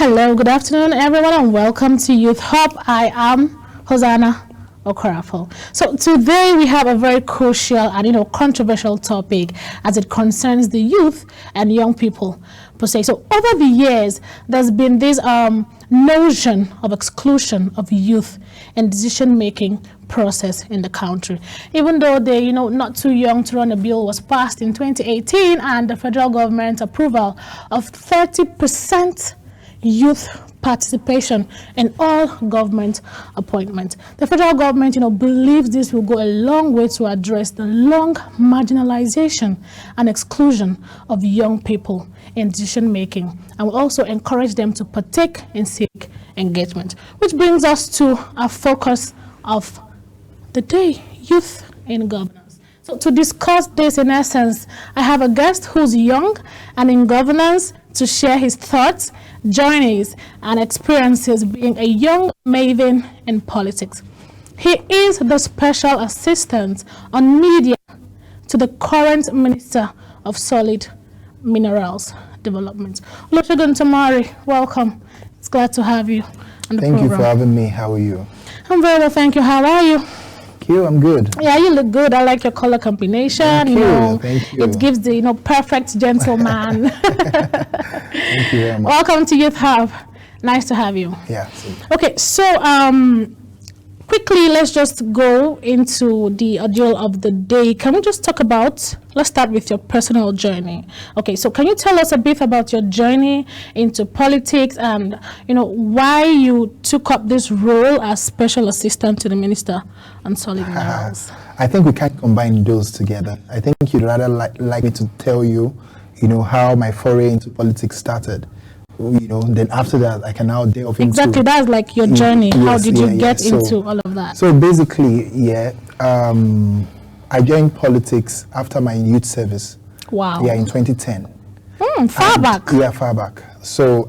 Hello, good afternoon, everyone, and welcome to Youthhub. I am Hosanna Okorafo. So today we have a very crucial and controversial topic as it concerns the youth and young people per se. So over the years, there's been this notion of exclusion of youth in decision-making process in the country. Even though they, not too young to run a bill was passed in 2018 and the federal government approval of 30% youth participation in all government appointments. The federal government, believes this will go a long way to address the long marginalization and exclusion of young people in decision making, and will also encourage them to partake in civic engagement. Which brings us to our focus of the day, youth in governance. So to discuss this in essence, I have a guest who's young and in governance to share his thoughts, journeys, and experiences being a young maven in politics. He is the special assistant on media to the current Minister of Solid Minerals Development. Olusegun Tamari, welcome. It's glad to have you on the program. Thank you for having me. How are you? I'm very well, thank you. How are you? You, I'm good. Yeah, you look good. I like your color combination. Thank you. Thank you. It gives the perfect gentleman. Thank you very much. Welcome to Youthhub. Nice to have you. Yeah. Okay, so quickly, let's just go into the ordeal of the day. Can we just talk about, let's start with your personal journey. Okay, so can you tell us a bit about your journey into politics and, why you took up this role as special assistant to the Minister on Solid Minerals? I think we can't combine those together. I think you'd rather like me to tell you, how my foray into politics started. Then after that, I can now delve into... Exactly, that's like your journey. Yes, how did you get into all of that? So basically, I joined politics after my youth service. Wow. Yeah, in 2010. Far back. Yeah, far back. So,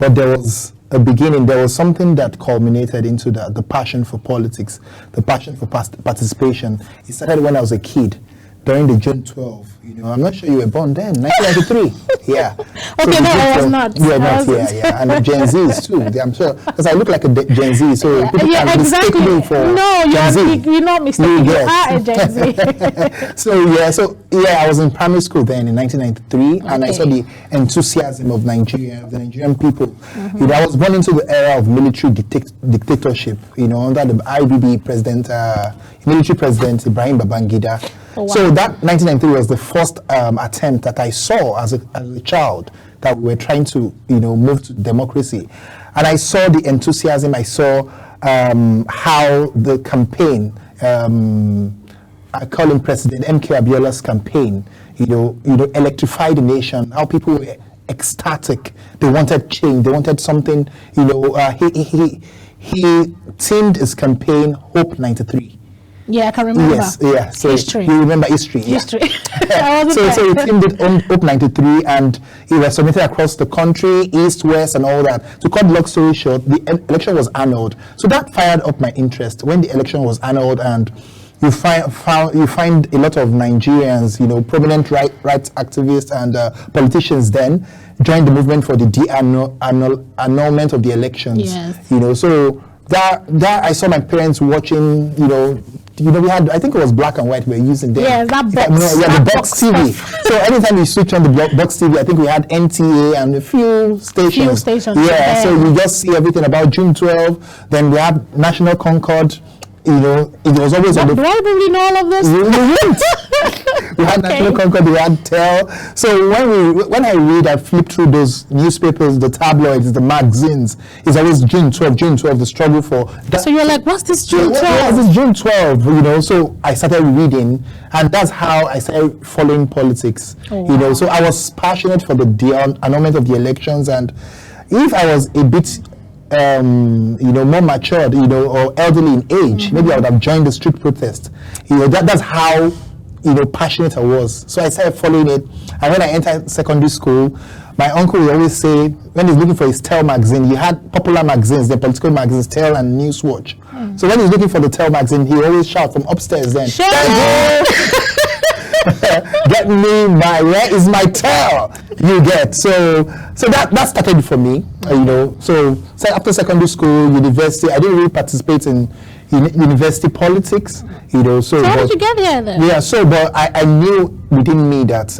but there was a beginning. There was something that culminated into the passion for politics, the passion for participation. It started when I was a kid, during the June 12. I'm not sure you were born then, 1993. Yeah. Okay, so no, I was not. You were not, yeah. And the Gen Zs too. I'm sure, because I look like a Gen Z, so people can mistake me for Gen Z. You're not mistaken. You are a Gen Z. I was in primary school then in 1993, and I saw the enthusiasm of Nigeria, of the Nigerian people. I was born into the era of military dictatorship, under the IBB president, military president Ibrahim Babangida. Oh, wow. So that 1993 was the first attempt that I saw as a child that we were trying to, move to democracy. And I saw the enthusiasm. I saw how the campaign, I call him President MK Abiola's campaign, electrified the nation, how people were ecstatic. They wanted change. They wanted something, he themed his campaign Hope 93. Yeah, I can remember. Yes, yeah. So history. You remember history. History. Yeah. so he themed it on Hope 93, and it was submitted across the country, east, west, and all that. To cut the long story short, the election was annulled. So that fired up my interest when the election was annulled, and you find a lot of Nigerians, prominent rights activists and politicians then joined the movement for the annulment of the elections. Yes. So that I saw my parents watching, we had, I think it was black and white we were using there. Yeah, that box. The box TV. So anytime you switch on the box TV, I think we had NTA and a few stations. Yeah, so you just see everything about June 12. Then we had National Concord. It was always on the... Do I really know all of this? We had National Concord, we had Tell. So when I flip through those newspapers, the tabloids, the magazines, it's always June 12, the struggle for... That. So you're like, what's this June 12? What's this June 12? So I started reading, and that's how I started following politics. Oh, wow. So I was passionate for the annulment of the elections, and if I was a bit... more matured, or elderly in age, maybe I would have joined the street protest. That's how, passionate I was. So I started following it. And when I entered secondary school, my uncle would always say, when he's looking for his Tell magazine, he had popular magazines, the political magazines, Tell and Newswatch. So when he's looking for the Tell magazine, he always shout from upstairs then, Get me where is my tail? You get. So that started for me, So after secondary school, university, I didn't really participate in university politics, So how did you get here then? Yeah, but I knew within me that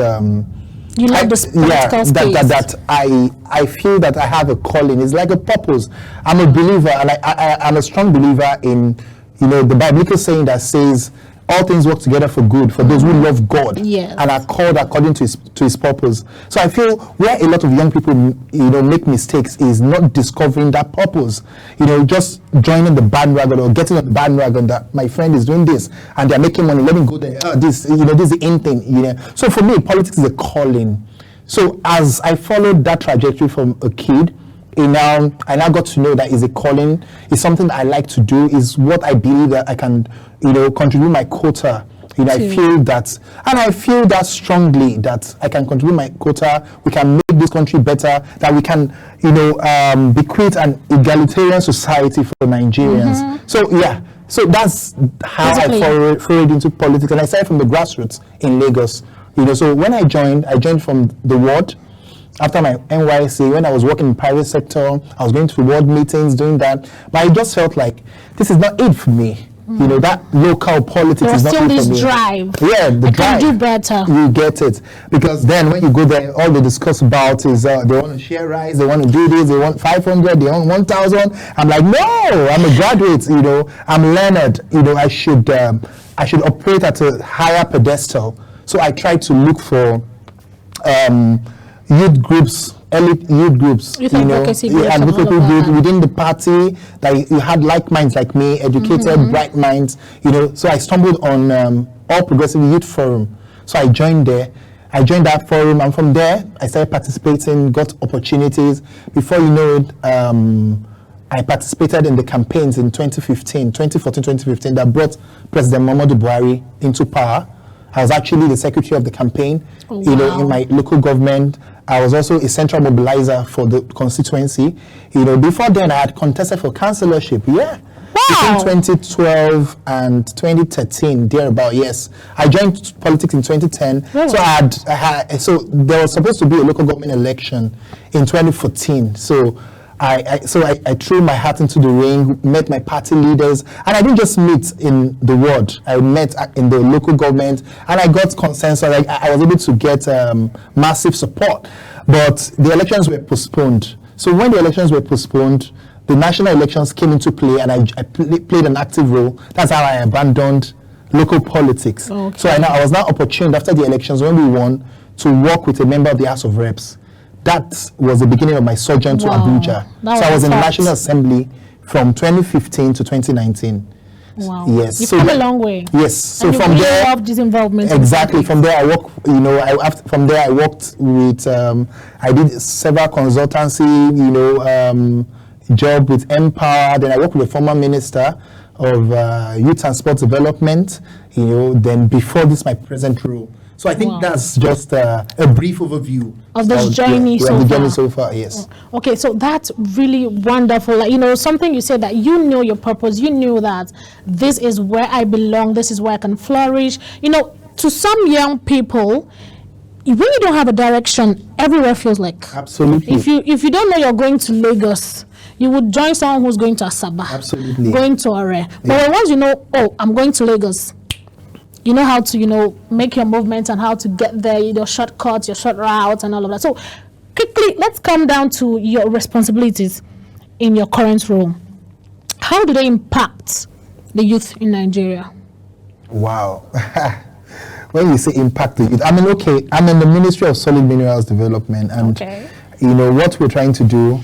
you like the political space. That I feel that I have a calling. It's like a purpose. I'm a believer, and I'm a strong believer in the biblical saying that says all things work together for good for those who love God and are called according to his purpose. So I feel where a lot of young people make mistakes is not discovering that purpose. Just joining the bandwagon or getting on the bandwagon that my friend is doing this and they're making money. Let me go there. This is the in thing. So for me, politics is a calling. So as I followed that trajectory from a kid, I now got to know that is a calling, is something that I like to do, is what I believe that I can, contribute my quota. I feel that, and I feel that strongly that I can contribute my quota. We can make this country better. That we can, bequeath an egalitarian society for Nigerians. So that's how I forayed into politics, and I started from the grassroots in Lagos. So when I joined from the ward. After my NYC, when I was working in the private sector, I was going to ward meetings, doing that. But I just felt like this is not it for me. That local politics is not it for me. There was still this drive. Yeah, the drive. I can do better. You get it. Because then when you go there, all they discuss about is they want to share rice, they want to do this, they want 500, they want 1,000. I'm like, no, I'm a graduate, I'm learned, I should operate at a higher pedestal. So I tried to look for youth groups, elite youth groups, advocacy groups advocacy groups within the party that you had like minds like me, educated, bright minds, So I stumbled on All Progressive Youth Forum. So I joined there. I joined that forum, and from there I started participating, got opportunities. Before you know it, I participated in the campaigns in 2014, 2015 that brought President Muhammadu Buhari into power. I was actually the secretary of the campaign, in my local government. I was also a central mobilizer for the constituency. Before then, I had contested for councillorship. Yeah. Wow. Between 2012 and 2013, thereabout, yes. I joined politics in 2010. Really? So there was supposed to be a local government election in 2014. So I threw my hat into the ring, met my party leaders, and I didn't just meet in the ward. I met in the local government, and I got consensus. I was able to get massive support, but the elections were postponed. So when the elections were postponed, the national elections came into play, and I played an active role. That's how I abandoned local politics. Okay. So I was now opportune after the elections when we won to work with a member of the House of Reps. That was the beginning of my sojourn to Abuja. So I was in the National Assembly from 2015 to 2019. Wow. Yes. You've come a long way. Yes. So and from really there, loved this involvement. Exactly. From there, I worked. From there, I worked with. I did several consultancy. Job with Empower. Then I worked with the former minister of Youth and Sports Development. Then before this, my present role. So I think that's just a brief overview of this journey so far. Yes. Okay, so that's really wonderful. Something you said that you knew your purpose. You knew that this is where I belong. This is where I can flourish. To some young people, when you don't have a direction, everywhere feels like. Absolutely. If you don't know you're going to Lagos, you would join someone who's going to Asaba. Absolutely. Going to Ore. But once you know, I'm going to Lagos, you know how to, make your movements and how to get there, your shortcuts, your short routes and all of that. So quickly, let's come down to your responsibilities in your current role. How do they impact the youth in Nigeria? Wow. When you say impact the youth, I'm in the Ministry of Solid Minerals Development, and what we're trying to do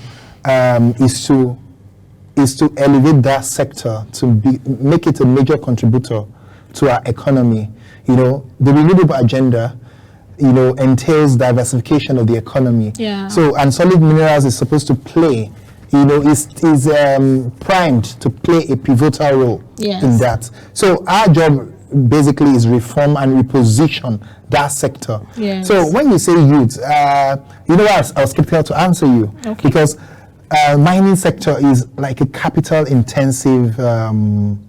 is to elevate that sector to make it a major contributor to our economy. The renewable agenda, entails diversification of the economy. Yeah. So, and solid minerals is supposed to play, is primed to play a pivotal role in that. So our job basically is reform and reposition that sector. Yes. So when you say youth, I was skeptical to answer you because mining sector is like a capital intensive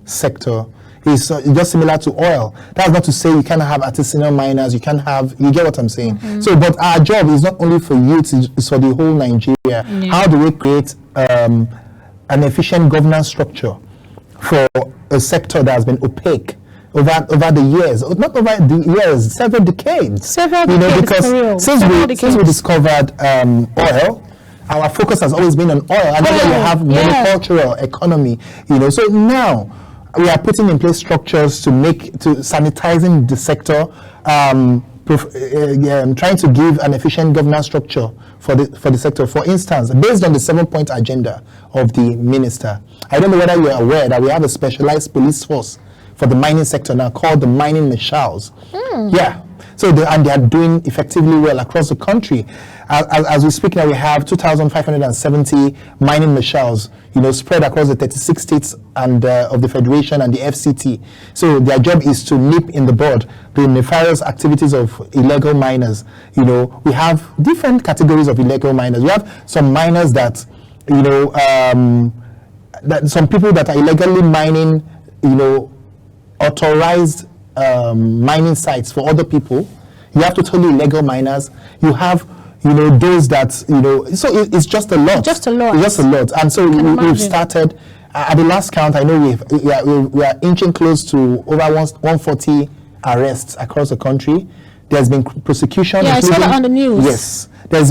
sector. is just similar to oil. That's not to say you can't have artisanal miners, you get what I'm saying. So, but our job is not only for youth, it's for the whole Nigeria. How do we create an efficient governance structure for a sector that has been opaque over the years, not over the years, several decades. Because since we discovered oil, our focus has always been on oil, and then we have monocultural economy. So now we are putting in place structures to sanitizing the sector, trying to give an efficient governance structure for the sector. For instance, based on the 7-point agenda of the minister, I don't know whether you are aware that we have a specialized police force for the mining sector now called the mining marshals. Yeah. So they are doing effectively well across the country. As we speak now, we have 2,570 mining marshals, spread across the 36 states and of the Federation and the FCT. So their job is to nip in the bud the nefarious activities of illegal miners. We have different categories of illegal miners. We have some miners that, that some people that are illegally mining, authorized mining sites for other people. You have totally illegal miners. You have, those that, so it's just a lot. It's just a lot. And so we've started, at the last count, I know we are inching close to over 140 arrests across the country. There's been prosecution. Yeah, I saw that on the news. Yes. There's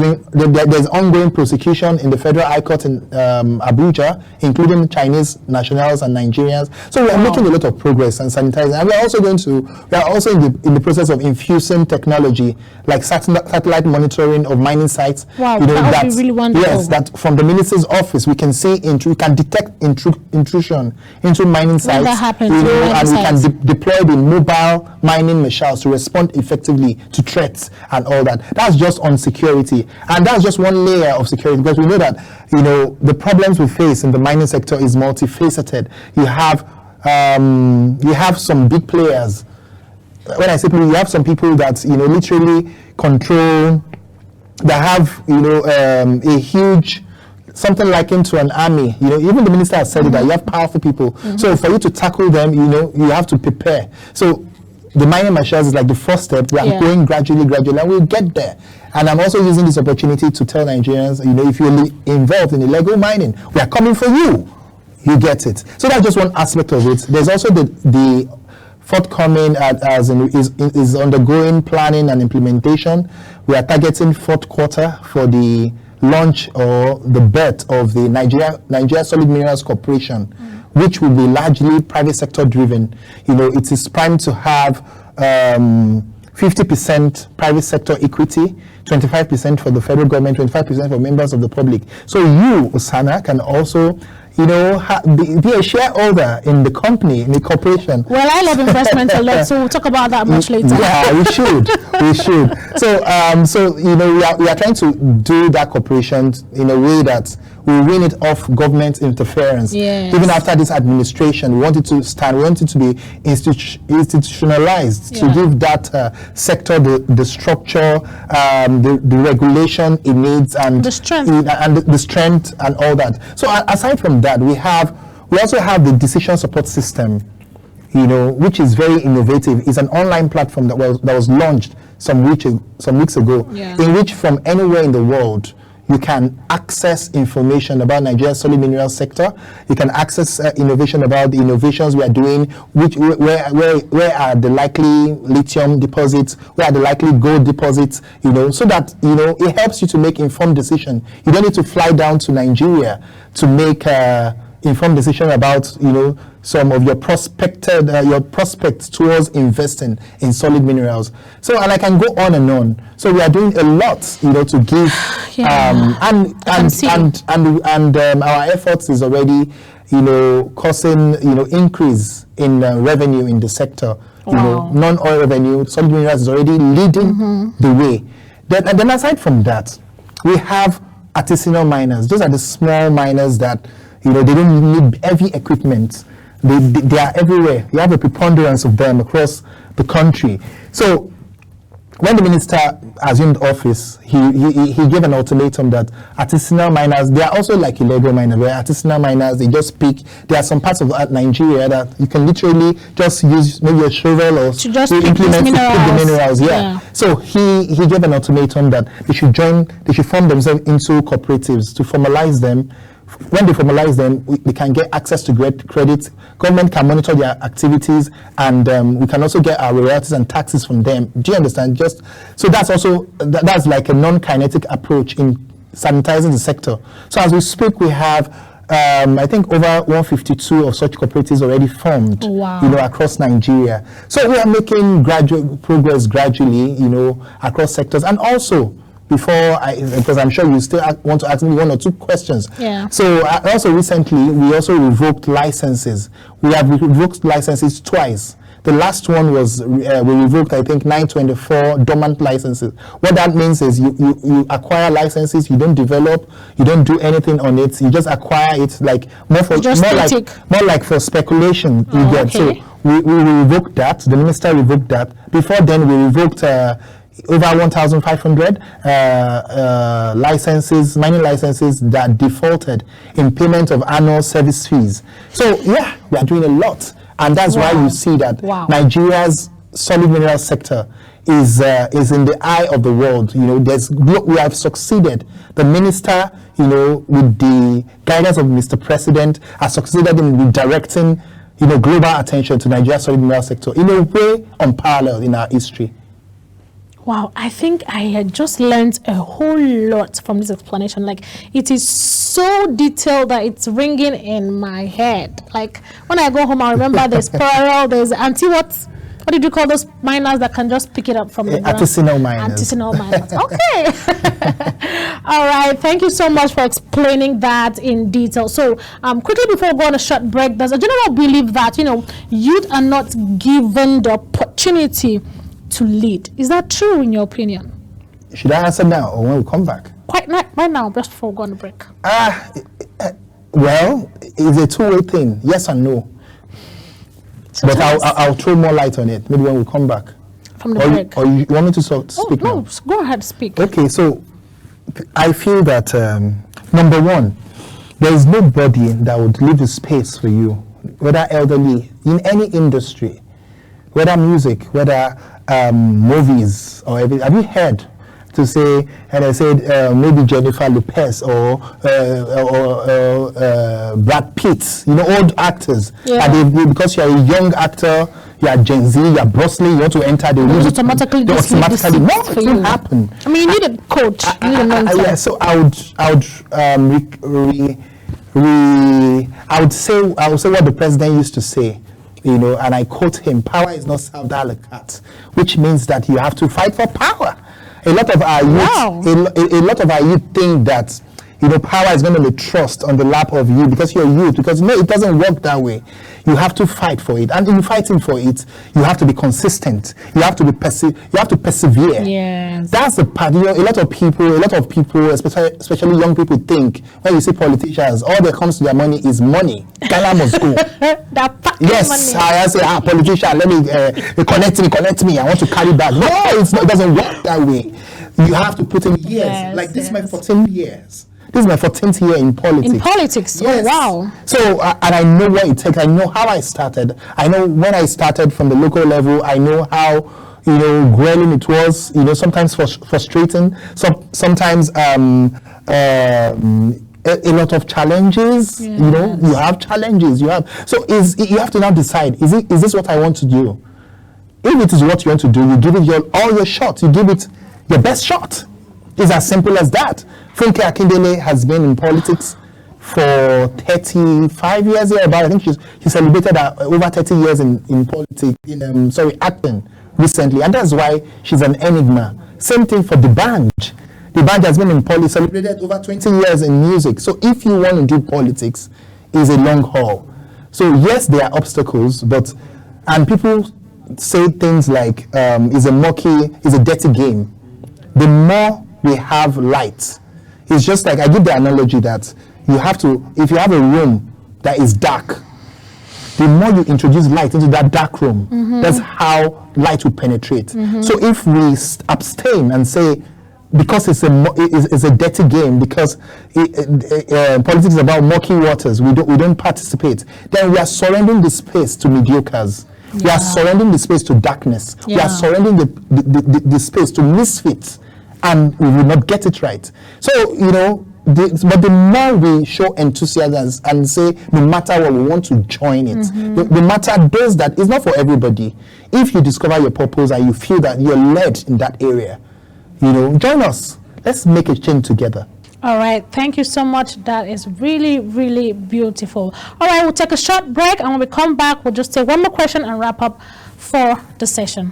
ongoing prosecution in the Federal High Court in Abuja, including Chinese nationals and Nigerians. So we are making a lot of progress and sanitizing. And we are also in the process of infusing technology like satellite monitoring of mining sites. Wow, that would be really wonderful. Yes, that from the minister's office we can detect intrusion into mining sites. When that happens, and we can deploy the mobile mining marshals to respond effectively to threats and all that. That's just on security. And that's just one layer of security, because we know that the problems we face in the mining sector is multifaceted. You have some big players. When I say people, you have some people that literally control, that have a huge, something likened to an army. Even the minister has said that you have powerful people. So for you to tackle them, you have to prepare. So the mining marshals is like the first step. We are going gradually, and we'll get there. And I'm also using this opportunity to tell Nigerians, if you're involved in illegal mining, we are coming for you. You get it. So that's just one aspect of it. There's also the forthcoming, is undergoing planning and implementation. We are targeting fourth quarter for the launch or the birth of the Nigeria Solid Minerals Corporation, which will be largely private sector driven. It is primed to have 50% private sector equity, 25% for the federal government, 25% for members of the public. So you, Osana, can also, be a shareholder in the company, in the corporation. Well, I love investment a lot, so we'll talk about that much later. Yeah, we should. So we are trying to do that corporation in a way that we win it off government interference. Yes. Even after this administration, we want it to stand. We want it to be institutionalized, to give that sector the structure, the regulation it needs, and the strength, the strength and all that. So aside from that, we also have the decision support system, which is very innovative. It's an online platform that was launched some weeks ago, in which from anywhere in the world you can access information about Nigeria's solid mineral sector. You can access innovation about the innovations we are doing, where are the likely lithium deposits, where are the likely gold deposits, so that, it helps you to make informed decision. You don't need to fly down to Nigeria to make informed decision about, some of your prospects towards investing in solid minerals. So, and I can go on and on. So we are doing a lot, to give, and our efforts is already, causing, increase in revenue in the sector. Non-oil revenue, solid minerals is already leading the way. And then aside from that, we have artisanal miners. Those are the small miners that, they don't need heavy equipment. They are everywhere. You have a preponderance of them across the country. So when the minister assumed office, he gave an ultimatum that artisanal miners, they are also like illegal miners, where artisanal miners, they just pick. There are some parts of Nigeria that you can literally just use maybe a shovel or to just implement to pick the minerals. Yeah. So he gave an ultimatum that they should form themselves into cooperatives to formalize them. When they formalize them, they can get access to credit. Government can monitor their activities, and we can also get our royalties and taxes from them. Do you understand? So that's also that's like a non-kinetic approach in sanitizing the sector. So as we speak, we have I think over 152 of such cooperatives already formed. Wow. Across Nigeria. So we are making gradual progress gradually, across sectors, and also. Because I'm sure you still want to ask me one or two questions. Yeah. So also recently, we also revoked licenses. We have revoked licenses twice. The last one was, we revoked, I think, 924 dormant licenses. What that means is you acquire licenses, you don't develop, you don't do anything on it, you just acquire it like more like for speculation. You get. So we revoked that, the minister revoked that. Before then, we revoked over 1,500 licenses, mining licenses that defaulted in payment of annual service fees. So yeah, we are doing a lot, and that's why you see that Nigeria's solid mineral sector is in the eye of the world. We have succeeded. The minister, with the guidance of Mr. President, has succeeded in redirecting, global attention to Nigeria's solid mineral sector in a way unparalleled in our history. Wow, I think I had just learned a whole lot from this explanation. Like, it is so detailed that it's ringing in my head. Like, when I go home, I remember there's parallel, there's what did you call those miners that can just pick it up from the ground? Artisanal miners. Artisanal miners. Okay. All right. Thank you so much for explaining that in detail. So, quickly before we go on a short break, there's a general belief that, youth are not given the opportunity to lead. Is that true in your opinion? Should I answer now or when we come back? Right now, just before we go on the break. Well, it's a two-way thing, yes and no. But I'll throw more light on it maybe when we come back. From the break. Or you want me to speak now? No, go ahead, speak. Okay, so I feel that number one, there is nobody that would leave the space for you, whether elderly, in any industry, whether music, whether movies or everything. Have you heard to say, and I said maybe Jennifer Lopez or Brad Pitt, old actors. Yeah. And because you're a young actor, you are Gen Z, you are brostling, you want to enter the room. Automatically, no, it won't happen. I mean, you need a coach. You need a mentor. Yeah, so I would say what the president used to say. And I quote him, power is not served a la carte, which means that you have to fight for power. A lot of our youth think that, power is going to be thrust on the lap of you because you're youth, because it doesn't work that way. You have to fight for it, and in fighting for it, you have to be consistent. You have to persevere. Yes. That's the part. A lot of people, especially young people, think when you see politicians, all that comes to their money is money. Ghana must go. Yes, money. I say, politician, let me connect me. I want to carry that. No, it doesn't work that way. You have to put in years. This is my 14 years. This is my 14th year in politics. In politics? Yes. Oh, wow. So, and I know what it takes. I know how I started. I know when I started from the local level. I know how, grueling it was, sometimes frustrating. Sometimes a lot of challenges. Yes. You have challenges. You have to now decide, is this what I want to do? If it is what you want to do, you give it all your shot. You give it your best shot. It's as simple as that. Funke Akindele has been in politics for 35 years here. I think she celebrated over 30 years in politics, acting recently. And that's why she's an enigma. Same thing for the band. The band has been in politics, celebrated over 20 years in music. So if you want to do politics, it's a long haul. So yes, there are obstacles, and people say things like, it's a dirty game. The more we have light, it's just like, I give the analogy that you have to, if you have a room that is dark, the more you introduce light into that dark room, that's how light will penetrate. So if we abstain and say, because it's a dirty game, because politics is about murky waters, we don't participate, then we are surrendering the space to mediocres. We are surrendering the space to darkness. We are surrendering the space to misfits, and we will not get it right. So, but the more we show enthusiasm and say, no matter what, we want to join it. No matter those that it's not for everybody. If you discover your purpose and you feel that you're led in that area, join us. Let's make a change together. All right. Thank you so much. That is really, really beautiful. All right. We'll take a short break, and when we come back, we'll just take one more question and wrap up for the session.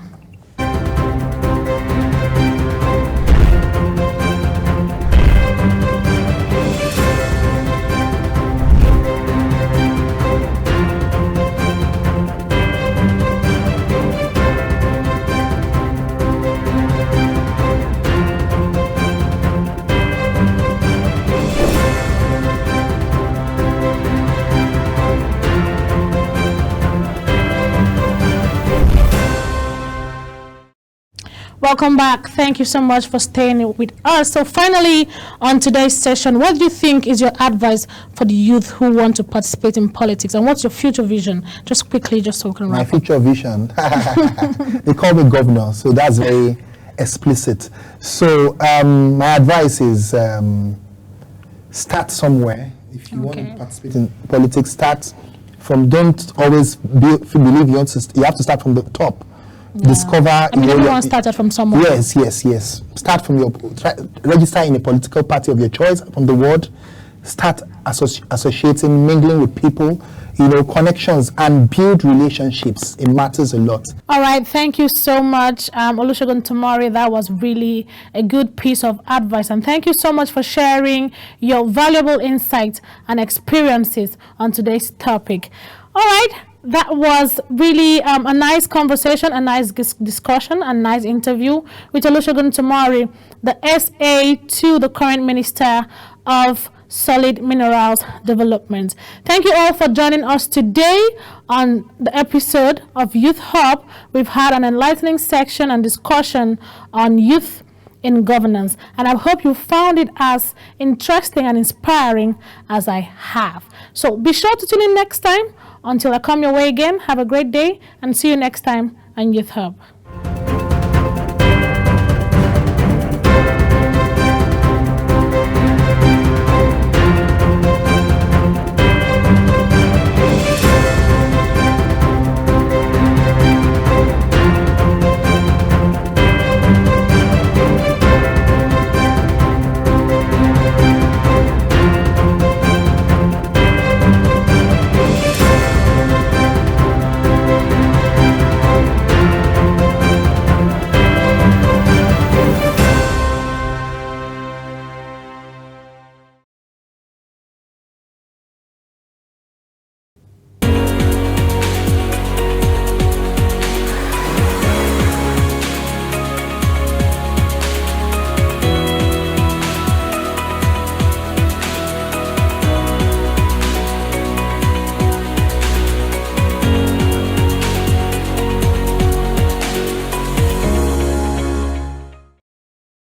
Welcome back. Thank you so much for staying with us. So finally, on today's session, what do you think is your advice for the youth who want to participate in politics? And what's your future vision? Just quickly, just so we can wrap up. My future vision, they call me governor, so that's very explicit. So my advice is start somewhere. If you want to participate in politics, start from, don't always believe you have to start from the top. Discover. Everyone started from somewhere. Yes. Start from register in a political party of your choice from the ward. Start associating, mingling with people, connections, and build relationships. It matters a lot. All right, thank you so much, Olusegun Tomori. That was really a good piece of advice, and thank you so much for sharing your valuable insights and experiences on today's topic. All right. That was really a nice conversation, a nice discussion, a nice interview with Olusegun Tomori, the SA to the current Minister of Solid Minerals Development. Thank you all for joining us today on the episode of Youth Hub. We've had an enlightening section and discussion on youth in governance, and I hope you found it as interesting and inspiring as I have. So be sure to tune in next time. Until I come your way again, have a great day and see you next time on Youth Hub.